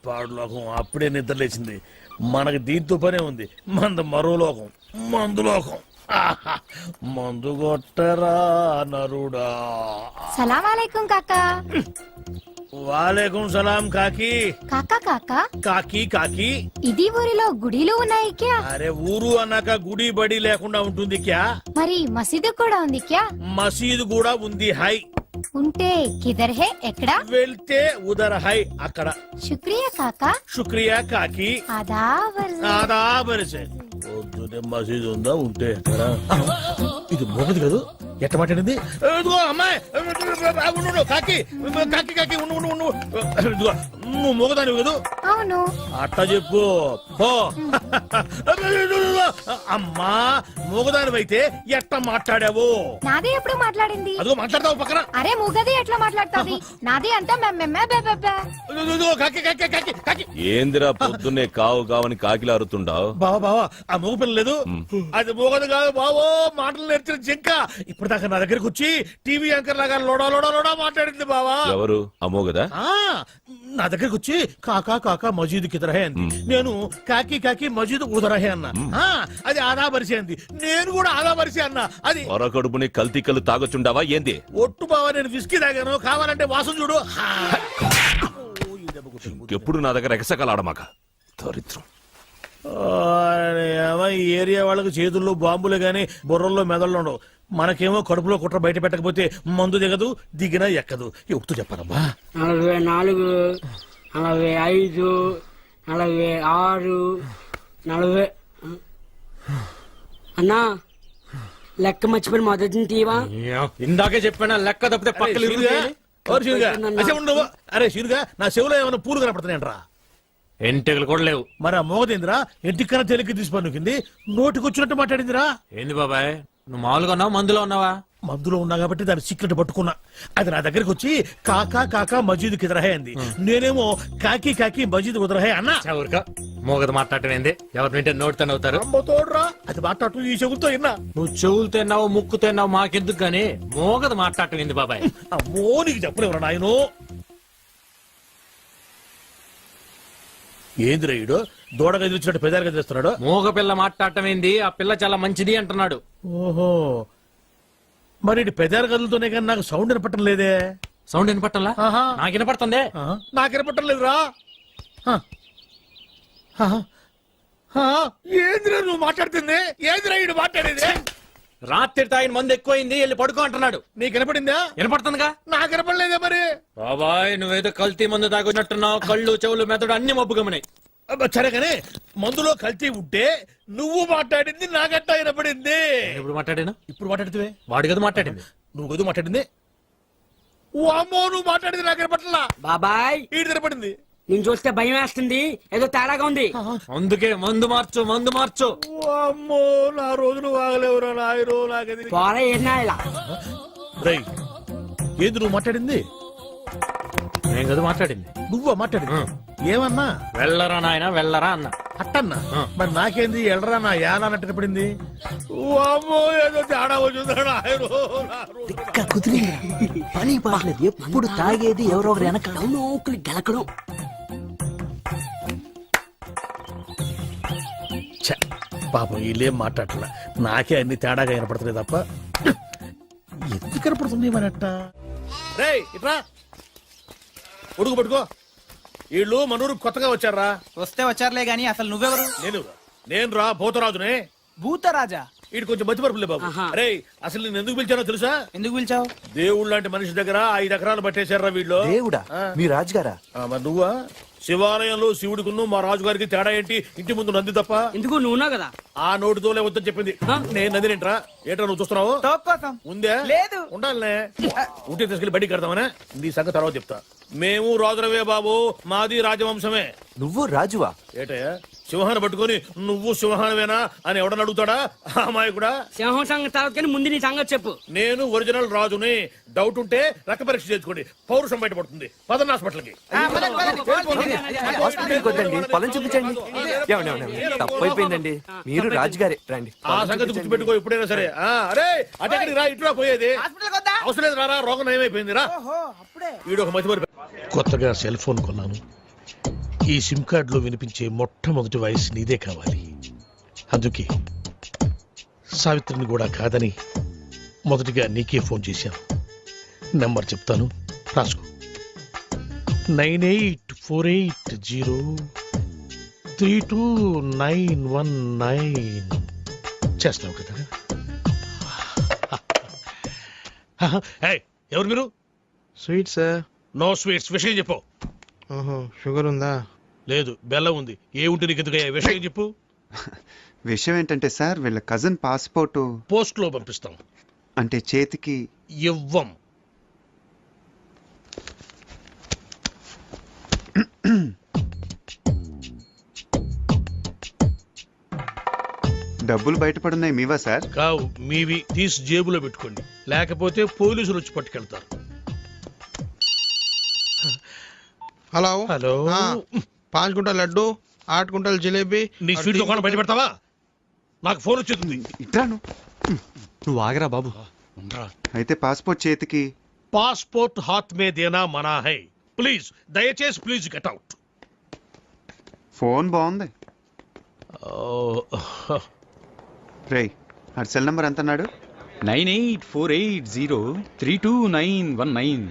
పాడులోకం అప్పుడే నిద్ర లేచింది. మనకి దీంతో పనే ఉంది. మరో లోకం, మందులోకం. మందు కొట్టరా నరుడా. సలాం అలైకుం కాకా. వాలేకుం సలాం కాకి. కాకా కాకా కాకి కాకి. ఇది ఊరిలో గుడిలు ఉన్నాయి క్యా? అరే ఊరు అన్నాక గుడి బడి లేకుండా ఉంటుంది క్యా? మరి మసీదు కూడా ఉంది క్యా? మసీదు కూడా ఉంది. హై ఉంటే కిదర్ హే ఎక్కడా? వెళ్తే ఉదర్ హై అక్కడ. శుక్రియా కాకా. శుక్రియా కాకి. ఆదాబర్సే. పొద్దునే మసీదు ఉందా? ఉంటే ఇది మోగదు కాదు. ఎట్ట మాట్లాడింది? అమ్మాయి కాకి కాకి కాకి నువ్వు మోగదానివి కదూ? అవును. అట్ట చెప్పు. అమ్మా మోగదానివైతే ఎట్ట మాట్లాడావు? నాదే ఎప్పుడు మాట్లాడింది? అదిగో మాట్లాడతావు పక్కన. అరే మూగది ఎట్లా మాట్లాడుతుంది? నాది అంతా కాకి కాకి కాకి కాకి. ఏందిరా పొద్దున్నే కావు కావని కాకిలా అరుతుండావు? బావా బావా ఆ మోగ పిల్ల లేదు, అది మోగదు కాదు బావో. మాటలు నేర్చిన జింక ఇప్పుడు దాకా నా దగ్గరకు వచ్చి టీవీ యాంకర్ లాగా లోడా లోడా లోడా మాట్లాడింది బావా. ఎవరు అమోగదా? నా దగ్గరకు వచ్చి కాకా కాకా మజీద్ కిదరహే అంది. నేను కాకి కాకి మజీద్ ఉదరహే అన్నా. అది ఆదా బరిసే అంది. నేను కూడా ఆదా బరిసే అన్నా. అది పొరకడుపుని కల్తీ కళ్ళు తాగొచ్చుండావా ఏంది? ఒట్టు బావా, నేను విస్కీ తాగాను. కావాలంటే వాసన చూడు. ఎప్పుడు నా దగ్గర ఎగసకలాడమాక దరిద్రం. ఈ ఏరియా వాళ్ళకి చేతుల్లో బాంబులే గాని బుర్రల్లో మెదళ్ళు ఉండవు. మనకేమో కడుపులో కుట్ర బయట పెట్టకపోతే మందు దిగదు, దిగినా ఎక్కదు. ఎప్పుడు చెప్పాలమ్మా? 44, 45, 46, 40. అన్నా లెక్క మర్చిపోయిన మొదటి తీవా? ఇందాకే చెప్పాను లెక్క తప్పితే పక్కన. అరే శీనుగా, నా చెవులో ఏమైనా పూలు కనపడుతున్నాయంట్రా? ఎంటెగలు కూడా లేవు. మరి ఆ మోగదేంద్రా ఎంటికన్నా తేలిక తీసి పన్నుకింది. నోటికి వచ్చినట్టు మాట్లాడిందిరా. ఏంది బాబాయ్, నువ్వు మామూలుగా ఉన్నావా మందులో ఉన్నావా? మందులో ఉన్నా కాబట్టి దాని సీక్రెట్ పట్టుకున్నా. అది నా దగ్గరకు వచ్చి కాకా కాకా మజీద్ కిదరహే అంది. నేనేమో కాకి కాకి మజీద్ ఉదరహే అన్నా. మోగదు మాట్లాడటం ఏంది? ఎవరు వింటే నోటితో అవుతారు. తోడ్రా, అది మాట్లాడుతూ ఈ చెవులతో విన్నా. నువ్వు చెవులతో ఎన్నావు ముక్కుతో ఎన్నావు మాకెందుకు గానీ మోగదు మాట్లాడటం ఏంది బాబాయ్? అమ్మో నీకు చెప్పలేవురా నాయను. ఏంది రైడు దూడ గదిలిచ్చినట్టు పెదాలు గదిలిస్తున్నాడు? మోగ పిల్ల మాట్లాడటం ఏంది? ఆ పిల్ల చాలా మంచిది అంటున్నాడు. ఓహో, మరి పెదాలు గదులతోనే కానీ నాకు సౌండ్ వినపట్టం లేదే. సౌండ్ వినపట్టంలా? నాకు వినపడుతుంది. నాకు వినపట్టం లేదురా. ఏందిరా నువ్వు మాట్లాడుతుంది? ఏంది రైడు మాట్లాడేది? రాత్రి తాగిన మంది ఎక్కువైంది, వెళ్ళి పడుకో అంటున్నాడు. నీకు వినపడిందా? వినపడుతుందిగా. నాకు వినపడలేదే మరి. బాబాయ్ నువ్వేదో కల్తీ మందు తాగొచ్చినట్టున్నావు. కళ్ళు చెవులు మెదడు అన్ని మబ్బు గమనాయి. సరే కానీ మందులో కల్తీ ఉంటే నువ్వు మాట్లాడింది నాగట్టా వినపడింది. ఇప్పుడు మాట్లాడాను. ఇప్పుడు మాట్లాడితే వాడు కదా మాట్లాడింది. నువ్వు గదు మాట్లాడింది. ఓ అమ్మో, నువ్వు మాట్లాడింది నాకు వినపట్లా. బాబాయ్ ఈడు వినపడింది. నేను చూస్తే భయం వేస్తుంది, ఏదో తేడాగా ఉంది. అందుకే మందు మార్చు, మందు మార్చు. అమ్మో, నా రోజులు వాగలేవురా నాయనో. నాకది పోరా ఏనా ఇలా రై. ఏంది నువ్వు మాట్లాడింది? నేను కదా మాట్లాడింది. నువ్వా మాట్లాడింది? ఏమన్నా? వెళ్ళరా నాయన వెళ్ళరా అన్న. అట్టన్నా? మరి నాకేంది ఎల్లరా నా యాలా అన్నట్టు పడింది. అమ్మో, ఏదో తేడా వచ్చిందా పని పాడలేదు. ఎప్పుడు తాగేది ఎవరో ఒకరు వెనక నౌకలు గెలకడం. పాపం వీళ్ళేం మాట్లాడలే. నాకే అన్ని తేడాగా వినపడుతున్నాయి తప్ప ఎందుకు కనపడుతుంది మనట్ట. రే ఇట్రా, ఉడుకు పట్టుకో. వీళ్ళు మనూరు కొత్తగా వచ్చారా? వస్తే వచ్చారులే గాని అసలు నువ్వెవరు? నేను రా భూతరాజునే. భూతరాజా? వీడు కొంచెం మతిపరుపులే బాబు. అరే అసలు నేను ఎందుకు పిలిచానో తెలుసా? ఎందుకు పిలిచావు? దేవుడు లాంటి మనిషి దగ్గర 5 ఎకరాలు పట్టేశారా వీళ్ళు. దేవుడా? మీ రాజుగారా? మరి నువ్వా? శివాలయంలో శివుడికును మా రాజుగారికి తేడా ఏంటి? ఇంటి ముందు నంది తప్ప. ఎందుకు నువ్వున్నావు కదా. ఆ నోటితోలే వద్దని చెప్పింది. నేను నందినేంట్రా? ఏంట్రా నువ్వు చూస్తున్నావు? ఉందే లేదు. ఉండాలనే. ఉంటే తీసుకెళ్లి బడి కడతామనే. నీ సంగతి తర్వాత చెప్తా. మేము రాజులవే బాబు, మాది రాజవంశమే. నువ్వు రాజువా? ఏటయ్యా సింహాన్ని పట్టుకొని నువ్వు సింహానవేనా అని ఎవడని అడుగుతాడా అమ్మాయి కూడా. సింహం సంగతి తర్వాత కానీ ముందు నీ సంగతి చెప్పు. నేను ఒరిజినల్ రాజుని. డౌట్ ఉంటే రక్త పరీక్ష చేసుకోండి, పౌరుషం బయటపడుతుంది. పదన్న హాస్పిటల్కి. హాస్పిటల్కి వద్దండి, పొలం చూపించండి. ఏమండి, ఏమండి, తప్పైపోయిందండి. మీరు రాజుగారే రండి. ఆ సంగతి గుర్తుపెట్టుకో ఎప్పుడైనా సరే. అరే అటెక్కడికి రా, ఇటురా పోయేది. అవసరం లేదు, రారా, రోగం నయమైపోయింది రా. వీడు ఒక మతి మరి. కొత్తగా సెల్ ఫోన్ కొన్నాను. ఈ సిమ్ కార్డులో వినిపించే మొట్టమొదటి వాయిస్ నీదే కావాలి. అందుకే సావిత్రిని కూడా కాదని మొదటిగా నీకే ఫోన్ చేశాను. నెంబర్ చెప్తాను, రాసుకో. 9848032919. చేస్తావు కదా? ఏయ్, ఎవరు మీరు? Sweet sir. No sweets. విషయం చెప్పు. షుగర్ ఉందా? లేదు, బెల్లం ఉంది. ఏ ఉంటే నీకు ఎందుకయ్యా? విషయం చెప్పు. విషయం ఏంటంటే సార్, వీళ్ళ కజిన్ పాస్పోర్టు పోస్ట్ లో పంపిస్తాం. అంటే చేతికి ఇవ్వం. డబ్బులు బయటపడున్నాయి మీవా సార్? కావు, మీవి. తీసి జేబులో పెట్టుకోండి, లేకపోతే పోలీసులు వచ్చి పట్టుకెళ్తారు. Hello hello. 5 quintal laddu, 8 quintal jalebi. నీ స్వీట్ దుకాణం బయట పెడతావా? నాకు ఫోన్ వచ్చేస్తుంది. ఇట్రాను. నువ్వు ఆగరా బాబు. అయితే పాస్పోర్ట్ చేతికి. పాస్పోర్ట్ హాత్ మే దేనా మనా హై. ప్లీజ్, దయచేసి ప్లీజ్ గెట్ అవుట్. ఫోన్ బాగుంది. రేయ్, ఆ సెల్ నంబర్ ఎంత అన్నాడు? 9848032919.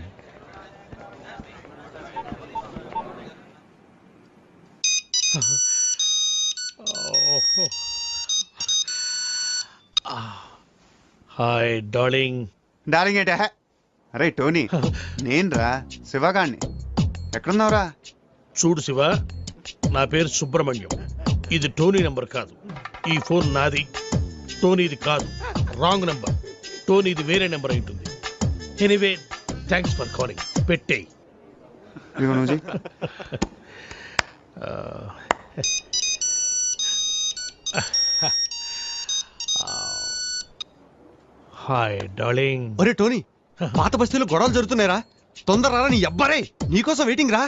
Hi darling. డార్లింగ్ ఏంటే? అరే టోనీ, నేను రా, శివగాణ్ణి. ఎక్కడున్నావురా? చూడు శివ, నా పేరు సుబ్రహ్మణ్యం. ఇది టోనీ నెంబర్ కాదు. ఈ ఫోన్ నాది, టోనీది కాదు. Wrong number. టోనీది వేరే నెంబర్ అయి ఉంటుంది. Anyway, thanks for calling. పెట్టేయ్. ఇదిగో నువ్వు చెయ్. Hi darling. ఒరే టోనీ, పాత బస్తీలో గొడవలు జరుగుతున్నాయిరా. తొందర రారా, నీ అబ్బారే నీకోసం వెయిటింగ్ రా.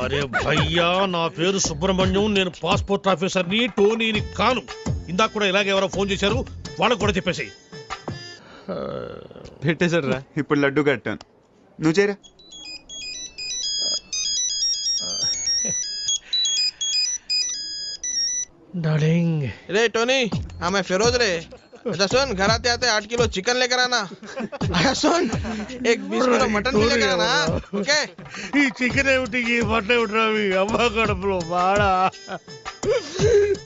అరే భయ్యా, నా పేరు సుబ్రహ్మణ్యం. నేను పాస్పోర్ట్ ఆఫీసర్ని, టోనీని కాను. ఇందాక కూడా ఇలాగే ఎవరో ఫోన్ చేశారు, వాళ్ళకు కూడా చెప్పేసి. పెట్టేశాడు రా. ఇప్పుడు లడ్డు కట్టాను, నువ్వు చేయరా. డార్లింగ్. रे टोनी, हाँ मैं फिरोज रे. अच्छा सुन, घर आते आते 8 किलो चिकन लेकर आना. अच्छा सुन, एक 20 किलो मटन भी लेकर आना. ओके? ఈ చికెన్ ఏమిటి, ఈ మటన్ ఏమిటి రావి? అమ్మ కడుపులో బాడా.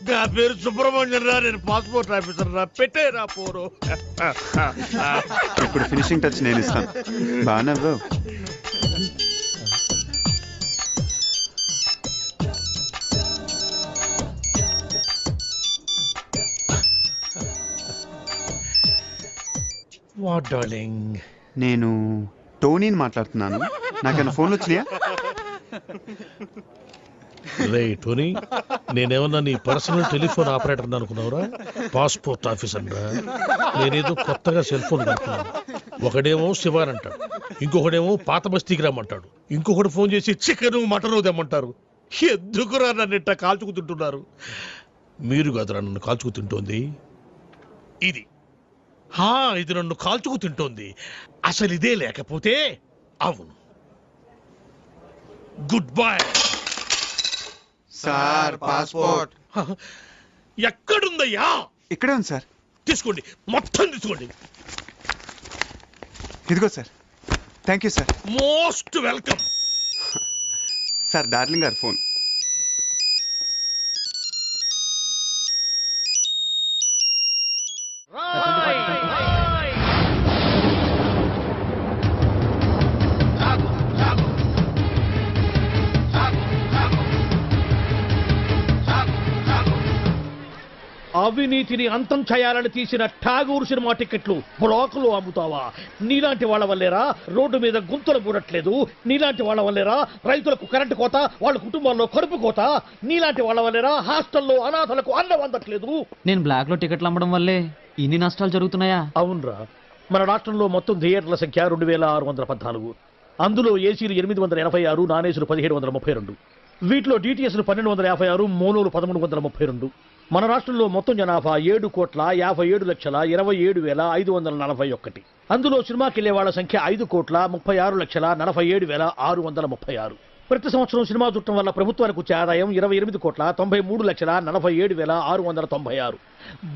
నా పేరు సుబ్రహ్మణ్యం రా, నేను పాస్పోర్ట్ ఆఫీసర్ రా. పెట్టేరా పోరు. ఇప్పుడు ఫినిషింగ్ టచ్ నేను ఇస్తాను. బాగా వాట్ డార్లింగ్? నేను టోనీని మాట్లాడుతున్నాను. నాకేమైనా ఫోన్లు వచ్చినాయా? రే టోనీ, నేనేమన్నా నీ పర్సనల్ టెలిఫోన్ ఆపరేటర్ అనుకున్నావురా? పాస్పోర్ట్ ఆఫీసర్ రా. నేనేదో కొత్తగా సెల్ ఫోన్ కొనుక్కున్నాను. ఒకడేమో శివాన్ అంటాడు, ఇంకొకడేమో పాత బస్తీకి రమ్మంటాడు, ఇంకొకటి ఫోన్ చేసి చికెన్ మటన్ తెమ్మంటారు. ఎందుకురా నన్ను ఇట్ట కాల్చుకుతుంటున్నారు? మీరు కాదురా నన్ను కాల్చుకు తింటోంది, ఇది. ఇది నన్ను కాల్చుకు తింటోంది. అసలు ఇదే లేకపోతే అవును. Good bye sir. పాస్పోర్ట్ ఎక్కడుందయ్యా? ఇక్కడే ఉంది సార్. తీసుకోండి, మొత్తం తీసుకోండి. ఇదిగో sir. Thank you sir. Most welcome. Sir, darling గారు ఫోన్. అవినీతిని అంతం చేయాలని తీసిన ఠాగూర్ సినిమా టికెట్లు బ్లాకులో అమ్ముతావా? నీలాంటి వాళ్ళ వల్లేరా రోడ్డు మీద గుంతలు పూడట్లేదు? నీలాంటి వాళ్ళ వల్లేరా రైతులకు కరెంటు కోత, వాళ్ళ కుటుంబాల్లో కడుపు కోత? నీలాంటి వాళ్ళ వల్లేరా హాస్టల్లో అనాథలకు అన్నం అందట్లేదు? నేను బ్లాక్ లో టికెట్లు అమ్మడం వల్లే ఇన్ని నష్టాలు జరుగుతున్నాయా? అవునరా, మన రాష్ట్రంలో మొత్తం థియేటర్ల సంఖ్య 2614. అందులో ఏసీలు 886, నాన్ ఏసీలు 1732. వీటిలో డిటిఎస్లు 1256, మోనోలు 1332. మన రాష్ట్రంలో మొత్తం జనాభా 7,27,27,541. అందులో సినిమాకి వెళ్లే వాళ్ళ సంఖ్య 5,36,47,636. ప్రతి సంవత్సరం సినిమా చూడటం వల్ల ప్రభుత్వానికి వచ్చే ఆదాయం 28,93,47,696.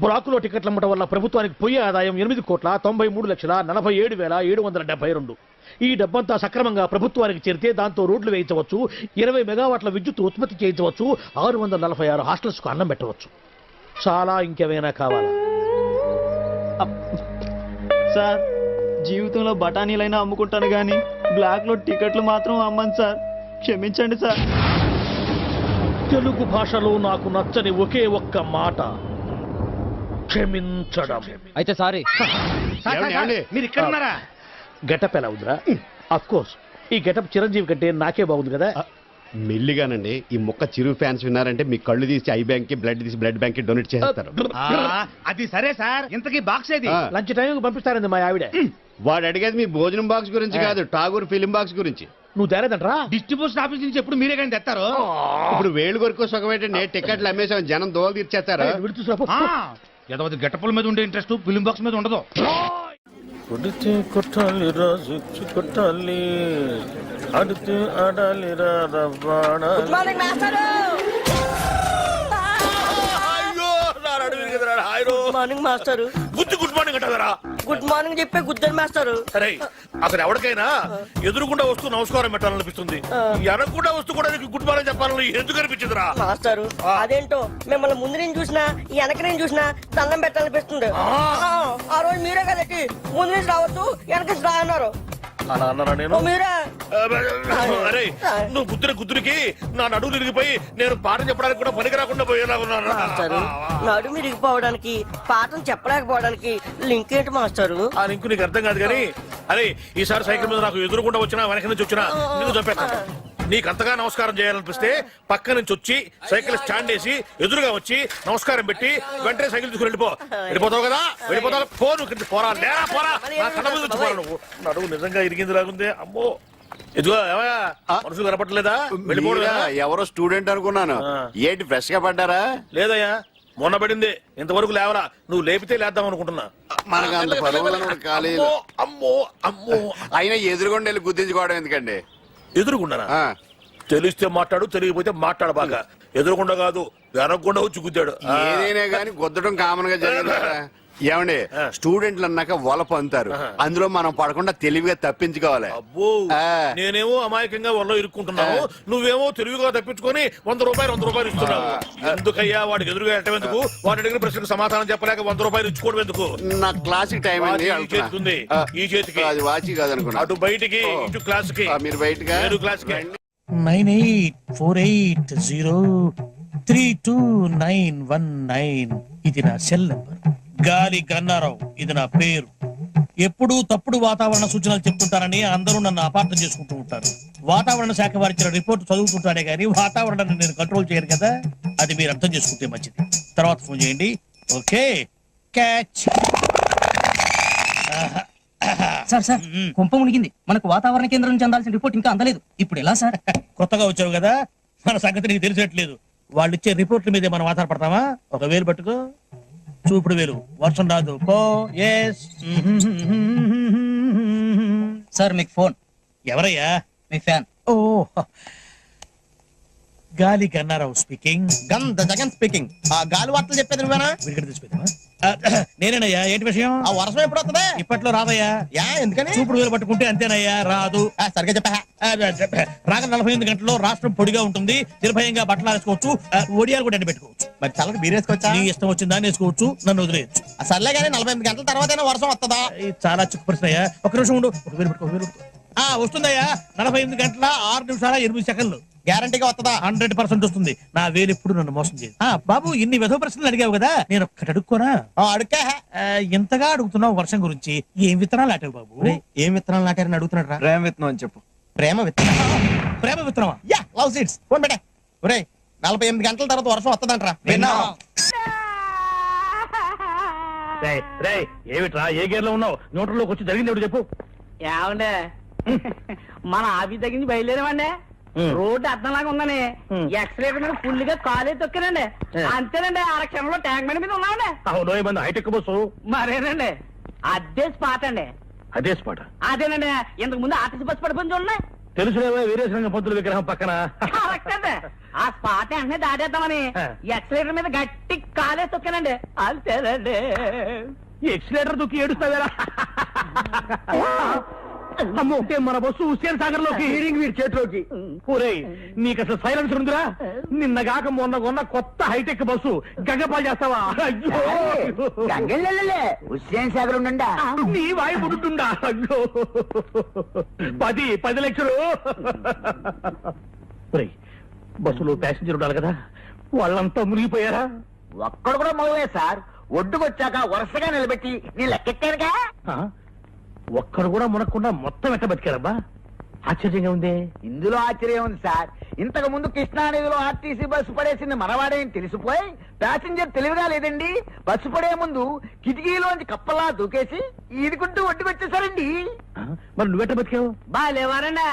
బ్లాకులో టికెట్లు అమ్మటం వల్ల ప్రభుత్వానికి పోయే ఆదాయం 8,93,47,772. ఈ డబ్బంతా సక్రమంగా ప్రభుత్వానికి చేరితే దాంతో రోడ్లు వేయించవచ్చు, 20 మెగావాట్ల విద్యుత్ ఉత్పత్తి చేయించవచ్చు, 646 హాస్టల్స్ కు అన్నం పెట్టవచ్చు. చాలా ఇంకేమైనా కావాలా? సార్, జీవితంలో బఠానీలైనా అమ్ముకుంటాను గానీ బ్లాక్ లో టికెట్లు మాత్రం అమ్మను సార్. క్షమించండి సార్. తెలుగు భాషలో నాకు నచ్చని ఒకే ఒక్క మాట క్షమించడం. అయితే సారీ. మీరు ఇక్కడ ఉన్నారా? గెటప్ ఎలా ఉందిరా? అఫ్ కోర్స్ ఈ గెటప్ చిరంజీవి కంటే నాకే బాగుంది కదా. మెల్లిగానండి, ఈ మొక్క చిరు ఫ్యాన్స్ విన్నారంటే మీ కళ్ళు తీసి ఐ బ్యాంక్ కి, బ్లడ్ తీసి బ్లడ్ బ్యాంక్ కి డొనేట్ చేస్తారు. అది సరే సార్, ఇంతకీ బాక్స్ ఏది? లంచ్ టైం పంపిస్తారండి మా ఆవిడ. వాడు అడిగేది మీ భోజనం బాక్స్ గురించి కాదు, ఠాగూర్ ఫిలిం బాక్స్ గురించి. నువ్వు తేలేదంటరా? డిస్ట్రిబ్యూషన్ ఆఫీస్ నుంచి ఎప్పుడు మీరే కానీ తెస్తారు. ఇప్పుడు వేలు కొరకు సుఖమేంటండి, టికెట్లు అమ్మేసాం, జనం దోలు తీర్చేస్తారు. ఏదో గెటప్పుల మీద ఉండే ఇంట్రెస్ట్ ఫిలిం బాక్స్ మీద ఉండదు. కొడితే కొట్టాలి రాజు కొట్టాలి, ఆడితే ఆడాలి రవాణా. మార్నింగ్ మాస్టారు. గుడ్ మార్నింగ్ అంటారా? గుడ్ మార్నింగ్ చెప్పే గుద్దరు మాస్టారు. అరే అసలు ఎవరికైనా ఎదురుకుండా వస్తూ నమస్కారం పెట్టాలనిపిస్తుంది, ఎనకుండా వస్తూ కూడా గుడ్ మార్నింగ్ చెప్పాలని ఎందుకు అనిపించదురా? మాస్టారు అదేంటో మిమ్మల్ని ముందు నేను చూసినా వెనక నేను చూసినా దండం పెట్టాలనిపిస్తుంది. ఆ రోజు మీరే కదకి ముందు నుంచి రావచ్చు వెనక నుంచి రా అన్నారు. అలా అన్నారా నేను? మీరే. అరే నువ్వు గుద్దురికి నా నడువు తిరిగిపోయి నేను పాఠం చెప్పడానికి కూడా పనికి రాకుండా పోయేలాగున్నాను. మాస్టారు నడుము ఇరిగిపోవడానికి పాఠం చెప్పలేకపోవడానికి లింక్ ఏంటి మాస్టారు? ఆ లింక్ నీకు అర్థం కాదు కానీ, అరే ఈసారి సైకిల్ మీద నాకు ఎదురుకుండా వచ్చినా వెనక నుంచి వచ్చినా నిన్ను చంపేస్తాను. నీకు అంతగా నమస్కారం చేయాలనిపిస్తే పక్క నుంచి వచ్చి సైకిల్ స్టాండ్ వేసి ఎదురుగా వచ్చి నమస్కారం పెట్టి వెంటనే సైకిల్ తీసుకుని వెళ్ళిపోతావు కదా. వెళ్ళిపోతావు పో, నువ్వు పోరా లేరా పోరా, నా కళ్ళ మీద వచ్చి పోరా. నువ్వు నడువు నిజంగా ఇరిగింది లాగుంది. అమ్మో ఇదిగో మనుషులు కనపడలేదా? వెళ్ళిపోవడం. ఎవరో స్టూడెంట్ అనుకున్నాను, ఏంటి ఫ్రెష్ గా పడ్డారా? లేదయ్యా మొన్న పడింది, ఇంతవరకు లేవరా. నువ్వు లేపితే లేద్దాం అనుకుంటున్నా. మనకు అంత పదవులను కాలేదు. అమ్మో అమ్మో, అయినా ఎదురుగొండ వెళ్ళి గుర్తించుకోవడం ఎందుకండి? ఎదురుకుండానా? తెలిస్తే మాట్లాడు, తెలియకపోతే మాట్లాడు. బాగా ఎదురుకుండా కాదు వెనకుండా వచ్చి గుద్దాడు. ఏదైనా కానీ గుద్దడం కామన్ గా జరిగింది. ఏమండి, స్టూడెంట్లు అన్నాక వలపు అంటారు, అందులో మనం పడకుండా తెలివిగా తప్పించుకోవాలి. అబ్బో నేనేమో అమాయకంగా వల్ల ఇరుక్కుంటున్నావు, నువ్వేమో తెలివిగా తప్పించుకొని 100 రూపాయలు ఇస్తున్నావు. ఎందుకయ్యా వాడికి ఎదురుగా ఎట్టేందుకు? వాడి అడిగిన ప్రశ్నకు సమాధానం చెప్పలేక 100 రూపాయలు ఇచ్చుకోవడం ఎందుకు? నా క్లాసిక్ టైం చేస్తుంది ఈ చేతికి, అది వాచి కాదనుకున్నా. అటు బయటికి ఇటు క్లాస్ కి. మీరు బయటగా క్లాస్ కి. 9848032919 ఇది నా సెల్ నంబర్. గాలి గన్నారావు ఇది నా పేరు. ఎప్పుడూ తప్పుడు వాతావరణ సూచనలు చెప్తుంటారని అందరూ నన్ను అపార్థం చేసుకుంటూ ఉంటారు. వాతావరణ శాఖ వారిచ్చిన రిపోర్ట్ చదువుతుంటానే గానీ వాతావరణాన్ని నేను కంట్రోల్ చేయను కదా. అది మీరు అర్థం చేసుకుంటే మంచిది. తర్వాత ఫోన్ చేయండి. Okay catch. సార్ సార్, కుంప మునిగింది. మనకు వాతావరణ కేంద్రం నుంచి అందాల్సిన రిపోర్ట్ ఇంకా అందలేదు. ఇప్పుడు ఎలా సార్? కొత్తగా వచ్చావు కదా, మన సంగతి నీకు తెలిసేట్లేదు. వాళ్ళు ఇచ్చే రిపోర్ట్ల మీదే మనం ఆధారపడతామా? ఒక వేలు పట్టుకో, చూపుడు వేలు. వర్షం రాదు పో. ఎస్ సార్ మీకు ఫోన్. ఎవరయ్యా? మీ ఫ్యాన్. ఓ గాలి గన్నారావు స్పీకింగ్. జగన్ స్పీకింగ్. ఆ గాలి వార్తలు చెప్పేది నువ్వేనా? వీడికి తెలిసిపోయిందా? నేనేనయ్యా. ఏంటి విషయం? ఆ వర్షం ఎప్పుడు వస్తుంది? ఇప్పట్లో రాదయ్యా. ఎందుకని? చూపుడు వేలు పట్టుకుంటే అంతేనయ్యా, రాదు. సరిగ్గా చెప్పా. రాగ 48 గంటల్లో రాష్ట్రం పొడిగా ఉంటుంది, నిర్భయంగా బట్టలు వేసుకోవచ్చు, ఒడియాలు కూడా పెట్టుకోవచ్చు. మరి చల్లకి బీరేసుకోవచ్చా? నీ ఇష్టం వచ్చిందా వేసుకోవచ్చు, నన్ను వదిలేయచ్చు. సర్లే కానీ 48 గంటల తర్వాత వర్షం వస్తుందా? చాలా చిక్కు ప్రశ్న అయ్యా. ఒక నిమిషం ఉండు. ఒక వేలు పట్టుకో. వస్తుందయ్యా. 48 గంటల 6 నిమిషాల 8 సెకండ్లు. గ్యారంటీగా వస్తుందా? 100% వస్తుంది. నా వేలు ఎప్పుడు నన్ను మోసం చేయదు. బాబు ఇన్ని విధవ ప్రశ్నలు అడిగావు కదా, నేను ఒక్కటి అడుక్కోనా? అడుక్కా. ఇంతగా అడుగుతున్నావు వర్షం గురించి, ఏం విత్తనాలు నాటావు బాబు? ఏం విత్తనాలు నాటారని అడుగుతున్నాడు రా. ప్రేమ విత్తనం అని చెప్పు. ప్రేమ విత్తనం. ప్రేమ విత్తనమా? Yeah, love seeds. ఫోన్ పెట్టే. ఒరే 48 గంటల తర్వాత వర్షం వస్తుందంటరా. విన్నావా? ఏమిట్రా ఏ గేర్ లో ఉన్నావు? న్యూట్రల్లోకి వచ్చి జరిగింది ఎవరు చెప్పు. ఏమండే మన ఆఫీస్ దగ్గర నుంచి బయలుదేరామండి. రోడ్డు అర్థంలాగా ఉందని ఎక్సలేటర్ మీద ఫుల్ గా కాలే తొక్కానండి. అంతేనండి, అరక్షణంలో ట్యాంక్ బండి మీద ఉన్నామండి. అవును మంది హైటెక్ బస్సు. మరేనండి అదే స్పాట్ అండి. అదే స్పాట్. అదేనండి, ఇంతకు ముందు ఆర్టీసీ బస్ పడిపోయింది చూడండి. తెలుసులేవా వీరేశలింగ పంతుల విగ్రహం పక్కన. కరెక్ట్ అండి. ఆ స్పాట్ వెంటనే దాటేద్దామని ఎక్సలేటర్ మీద గట్టి కాలే తొక్కానండి. అంతేనండి. ఎక్సిలేటర్ దుక్కి ఏడుస్తావేరా? అమ్మో, మన బస్సు హుస్సేన్ సాగర్ లోకి, వీరి చేతిలోకి. ఒరేయ్ నీకు అసలు సైలెన్సర్ ఉందిరా? నిన్నగాక మొన్న కొన్న కొత్త హైటెక్ బస్సు గంగపాలు చేస్తావా? హుస్సేన్ సాగర్ ఉండండి. నీ వాయి పుడుతుందా? అయ్యో 10 లక్షలు. ఒరేయ్ బస్సులో ప్యాసింజర్ ఉండాలి కదా, వాళ్ళంతా మునిగిపోయారా? ఒక్కడు కూడా మొదలే సార్. ఒడ్డుకొచ్చాక వరుసగా నిలబెట్టి నీ లెక్కెట్టారుగా. ఒక్కడు కూడా మునక్కుండా మొత్తం ఎట్ట బతికారబ్బా? ఆశ్చర్యంగా ఉంది. ఇందులో ఆశ్చర్యం ఉంది సార్. ఇంతకు ముందు కృష్ణానదిలో ఆర్టీసీ బస్సు పడేసింది మనవాడే అని తెలిసిపోయి ప్యాసింజర్ తెలివిగా లేదండి, బస్సు పడే ముందు కిటికీలోంచి కప్పలా దూకేసి ఈదుకుంటూ ఒడ్డుకొచ్చేసారండి. మరి నువ్వెట్ట బతికావు? బాగాలేవారండి,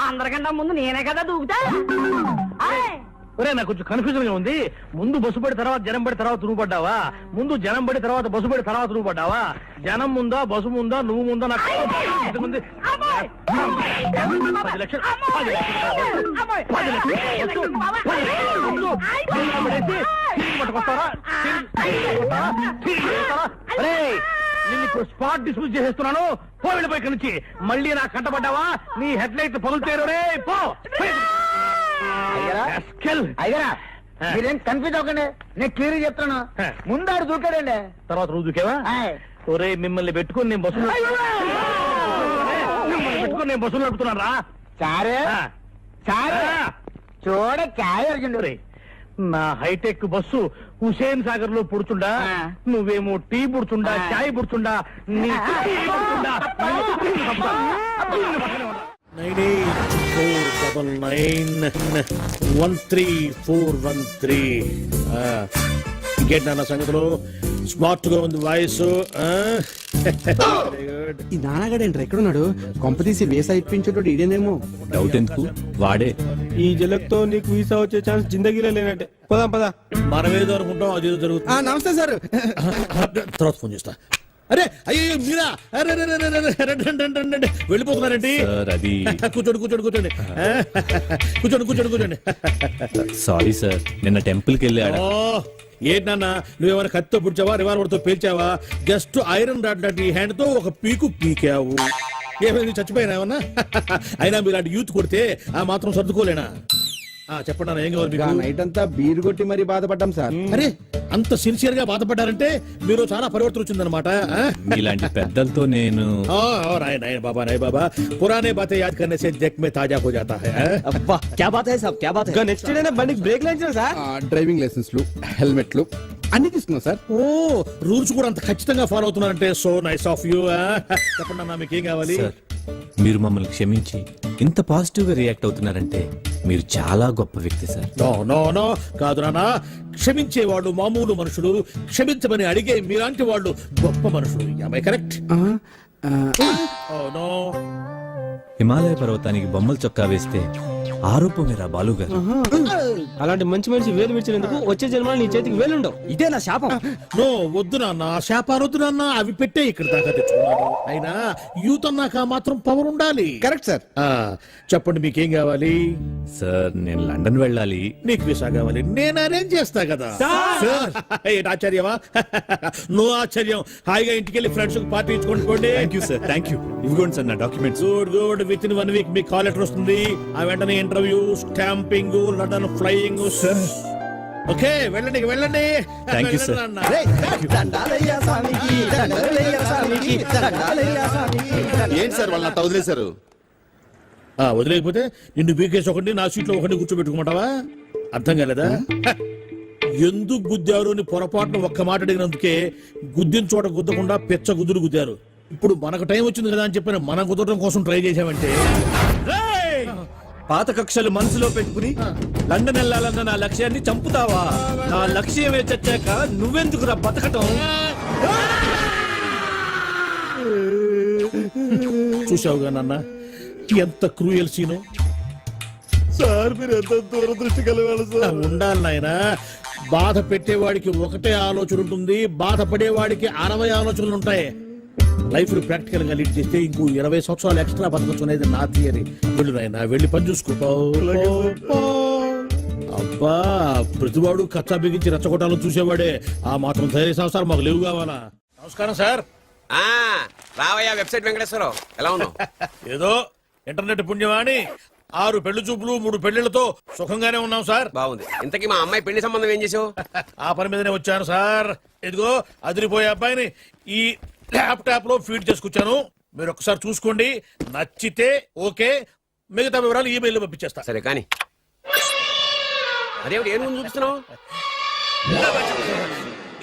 అందరికంటే ముందు నేనే కదా దూకుతా. ఒరే నాకు కొంచెం కన్ఫ్యూజన్ గా ఉంది. ముందు బస్సు పడి తర్వాత జనం పడి తర్వాత నువ్వు పడ్డావా? ముందు జనం పడి తర్వాత బస్సు పడి తర్వాత నువ్వు పడ్డావా? జనం ముందా బస్సు ముందా నువ్వు ముందా? నాకు 10 లక్షలు. 10 లక్షలు పట్టుకొస్తారా? నిన్ను ఇప్పుడు స్పాట్ డిస్మిస్ చేసేస్తున్నాను. పో వెళ్ళిపోయి ఇక్కడి నుంచి. మళ్ళీ నా కంటపడ్డావా నీ హెడ్ లైట్ పగులుతారు. రే పో. అయ్యరా మీరేం కన్ఫ్యూజ్ అవ్వకండి, నేను క్లియర్ చెప్తాను. ముందాడు దూకాడండి, తర్వాత రోజు దూకేవా? ఒరే మిమ్మల్ని పెట్టుకుని నేను బస్సులో నడుపుతున్నాను రా. సారే సారే చూడ చాయ్ ఒరే నా హైటెక్ బస్సు హుసేన్ సాగర్ లో పుడుచుండా, నువ్వేమో టీ పుడుచుండా, చాయ్ పుడుచుండా. 9849913413. ఇంకేంటి నాన్న సంగతులు? స్మార్ట్ గా ఉంది వాయిస్. ఈ నాన్నగాడేంట్రా ఎక్కడున్నాడు? కొంపతీసి వేసా ఇప్పించేటోడు ఇదేనేమో. డౌట్ ఎందుకు, వాడే. ఈ జలక్తో నీకు వీసా వచ్చే ఛాన్స్ జిందగీలో లేనట్టే. పదా పదా. మనమేదో అనుకుంటాం, అదేదో జరుగుతుంది. నమస్తే సార్. తర్వాత ఫోన్ చేస్తా. అరే అయ్యో మీరా? వెళ్ళిపోతున్నారండి. అది కూర్చోండి కూర్చోండి కూర్చోండి కూర్చోండి కూర్చోండి కూర్చోండి. సారీ సార్, నిన్న టెంపుల్ కి వెళ్ళాడు. ఏంటన్నా నువ్వేమైనా కత్తితో పుడిచావా, రివాల్వర్ తో పేల్చావా? జస్ట్ ఐరన్ రాడ్ లాంటి హ్యాండ్ తో ఒక పీకు పీకావు. ఏమైంది, చచ్చిపోయినా ఏమన్నా? అయినా మీలాంటి యూత్ కొడితే ఆ మాత్రం సర్దుకోలేనా? చెప్పండి ఏం కావాలి? నైట్ అంతా బీరు కొట్టి మరీ బాధపడ్డాం సార్. అరే అంత సిన్సియర్ గా బాధపడ్డారంటే మీరు చాలా పరివర్తన వచ్చిందనమాట. ఇలాంటి పెద్దలతో నేను బాబా నాయ్ బాబా పురానే బాతే యాద్ కర్నే సే జగ్ మే తాజా హో జాతా హై. అబ్బా క్యా బాత్ హై సాబ్, క్యా బాత్ హై. నెక్స్ట్ డే బండికి బ్రేక్ లైన్స్ సార్. డ్రైవింగ్ లైసెన్స్లు, హెల్మెట్లు అన్ని తీసుకున్నాం సార్. ఓ రూల్స్ కూడా అంత ఖచ్చితంగా ఫాలో అవుతున్నారంటే సో నైస్ ఆఫ్ యూ. చెప్పండి అన్న మీకు ఏం కావాలి? మీరు మమ్మల్ని క్షమించి ఇంత పాజిటివ్ గా రియాక్ట్ అవుతున్నారంటే మీరు చాలా గొప్ప వ్యక్తి సార్. నో నో నో కాదు నాన్న, క్షమించేవాళ్ళు మామూలు మనుషులు, క్షమించమని అడిగే మీలాంటి వాళ్ళు గొప్ప మనుషులు. కరెక్ట్? నో హిమాలయ పర్వతానికి బొమ్మల చొక్కా వేస్తే ఆరోపమేరా బాలుగారు. అలాంటి మంచి మనిషి వేలు విడిచినందుకు వచ్చే జన్మలో నీ చేతికి వేలుండవు. ఇదే నా శాపం. నో వద్దు నాన్న, శాపానొద్దు నాన్న. అవి పెట్టే ఇక్కడ దాకా తెచ్చుకున్నాను. అయినా యూత్ అన్నాక మాత్రం పవర్ ఉండాలి. Correct sir. చెప్పండి మీకేం కావాలి? సార్ నేను లండన్ వెళ్ళాలి. నీకు వీసా కావాలి, నేను అరేంజ్ చేస్తా కదా. ఏంటి ఆశ్చర్యమా? నువ్వు ఆశ్చర్యం. హాయిగా ఇంటికి వెళ్ళి ఫ్రెండ్స్ పార్టీ ఇచ్చుకోండి. Thank you sir, thank you. ఇదిగోండి సార్ నా documents. Good good. Within 1 week మీకు కాల్ లెటర్ వస్తుంది. ఆ వెంటనే interview, stamping, London flying. Okay వెళ్ళండి వెళ్ళండి. Thank you sir. ఏంటి సార్ వాళ్ళు వదిలేశారు? వదిలేకపోతే నిన్ను బీకేసి ఒకటి నా సీట్లో ఒకటి కూర్చోబెట్టుకోమంటావా? అర్థం కాలేదా? ఎందుకు గుద్దారు అని పొరపాటున ఒక్క మాట అడిగినందుకే గుద్దిన చోట గుద్దకుండా పెచ్చ గుద్దులు గుద్దారు. ఇప్పుడు మనకు టైం వచ్చింది కదా అని చెప్పిన మనం కుదరడం కోసం ట్రై చేశామంటే పాత కక్షలు మనసులో పెట్టుకుని లండన్ వెళ్ళాలన్న నా లక్ష్యాన్ని చంపుతావా? నా లక్ష్యమే చచ్చాక నువ్వెందుకురా బతకటం? చూసావుగా నాన్న ఎంత క్రూయల్ సీను. సార్ మీరు ఎంత దూరదృష్టి కలగాలి సార్. ఉండాలి నాయన. బాధ పెట్టేవాడికి ఒకటే ఆలోచన ఉంటుంది, బాధపడేవాడికి 60 ఆలోచనలు ఉంటాయి. లైఫ్ ప్రాక్టికల్ గా లీడ్ చేస్తే ఇంకో 20 సంవత్సరాలు ఎక్స్ట్రా బతకచ్చు అనేది నా థియరీ. వెళ్ళు నాయన, వెళ్ళి పని చూసుకో. అబ్బా, ప్రతివాడు కచ్చా బిగించి రెచ్చగొట్టాలని చూసేవాడే. ఆ మాత్రం ధైర్య సంవత్సరాలు మాకు లేవు కావాలా? నమస్కారం సార్. రావయ్యా వెబ్సైట్ వెంకటేశ్వరరావు, ఎలా ఉన్నావు? ఏదో ఇంటర్నెట్ పుణ్యమాని 6 పెళ్లి చూపులు 3 పెళ్లిళ్లతో సుఖంగానే ఉన్నాం సార్. బాగుంది. ఇంతకీ మా అమ్మాయి పెళ్లి సంబంధం ఏం చేసావు? ఆ పని మీదనే వచ్చాను సార్. ఇదిగో అదిరిపోయే అబ్బాయిని ఈ ల్యాప్టాప్ లో ఫీడ్ చేసుకొచ్చాను. మీరు ఒకసారి చూసుకోండి, నచ్చితే ఓకే, మిగతా వివరాలు ఈమెయిల్ లో పంపించేస్తా. సరే కానీ అదేమిటి ఏం ముందు చూపిస్తున్నావు?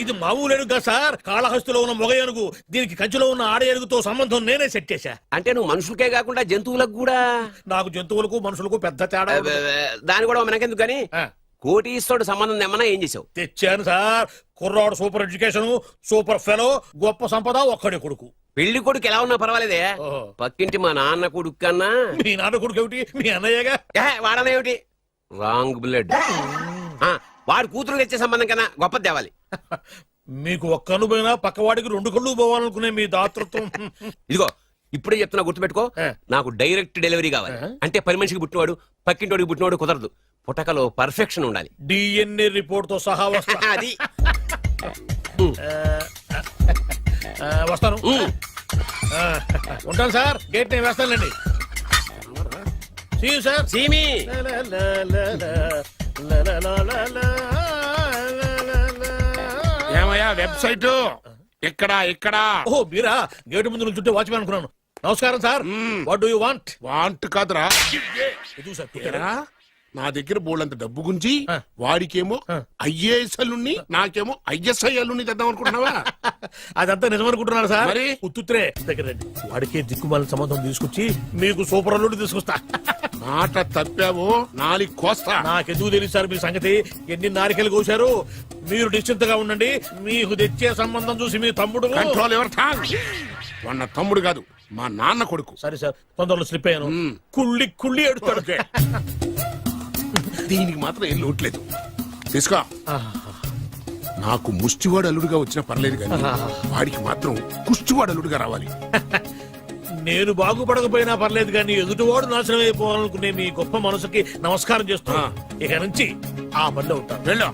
ఇది మామూలు ఏనుగు కాదు సార్, కాళహస్తిలో ఉన్న మొగ ఏనుగు. దీనికి కంచిలో ఉన్న ఆడ ఏనుగుతో సంబంధం నేనే సెట్ చేశా. అంటే నువ్వు మనుషులకే కాకుండా జంతువులకు కూడా? నాకు జంతువులకు మనుషులకు పెద్ద తేడా ఉండదు. దాని కూడా మనకెందుకు కానీ కోటీశ్వరుడు సంబంధం ఏమన్నా ఏం చేసావు? తెచ్చాను సార్. కుర్రాడు సూపర్ ఎడ్యుకేషన్, సూపర్ ఫెలో, గొప్ప సంపద, ఒక్కడే కొడుకు. పెళ్లి కొడుకు ఎలా ఉన్నా పర్వాలేదే, ఓహో. పక్కింటి మా నాన్న కొడుకు కన్నా మీ నాన్న కొడుకు ఏమిటి, మీ అన్నయ్యగా? వాడనేమిటి రాంగ్ బ్లడ్. వాడు కూతురు తెచ్చే సంబంధం కన్నా గొప్పది తేవాలి. మీకు ఒక్క కన్ను పోయినా పక్కవాడికి 2 కళ్ళు పోవాలనుకునే మీ దాతృత్వం. ఇదిగో ఇప్పుడే చెప్తున్నా, గుర్తుపెట్టుకో. నాకు డైరెక్ట్ డెలివరీ కావాలి. అంటే పని మనిషికి పుట్టినవాడు పక్కింటోడికి పుట్టినవాడు కుదరదు. పుట్టకలో పర్ఫెక్షన్ ఉండాలి. డిఎన్ఏ రిపోర్ట్ తో సహా వస్తా. అది వస్తాను. ఉంటాను సార్, గేట్ నేను వేస్తానులేండి. See you, sir. See me. ఏమయ్యా వెబ్సైట్ ఇక్కడ ఇక్కడ? ఓ మీరా, గేటు ముందు నుంచుంటే వాచ్మెన్ అనుకున్నాను. నమస్కారం sir. What do you want? Want కాదురా, ఇది సార్. ఏరా, నా దగ్గర బోళ్ళంత డబ్బు గుంజి వాడికేమో ఐఏఎస్ అల్లుణ్ణి, నాకేమో ఐఎస్ఐ అల్లుణ్ణి తెద్దాం అనుకుంటున్నావా? అదంతా నిజమనుకుంటున్నారు సార్. మరి? ఉత్తుత్రే దగ్గర రండి. వాడికే దిక్కుమాల సంబంధం తీసుకొచ్చి మీకు సూపర్ అల్లుడు తీసుకొస్తా. మాట తప్పావో నాలుగు కోస్తా. నాకెందుకు తెలుసు సార్ మీ సంగతి. ఎన్ని నారికలు కోశారు. మీరు నిశ్చింతగా ఉండండి. మీకు తెచ్చే సంబంధం చూసి మీ తమ్ముడు కంట్రోల్ ఎవరు థాంగ్? వాడు నా తమ్ముడు కాదు, మా నాన్న కొడుకు. సరే సార్, తొందరలో స్లిప్ అయ్యాను. కుళ్ళి కుళ్ళి ఎడుతాడు. దీనికి మాత్రం ఏం లోట్లేదు. తీసుకో. నాకు ముష్టివాడు అల్లుడుగా వచ్చినా పర్లేదు కానీ వాడికి మాత్రం కుష్టివాడు అల్లుడుగా రావాలి. నేను బాగుపడకపోయినా పర్లేదు కానీ ఎదుటివాడు నాశనం అయిపోవాలనుకునే మీ గొప్ప మనసుకి నమస్కారం చేస్తున్నా. ఇక నుంచి ఆ పనిలో ఉంటాను. వెళ్ళు.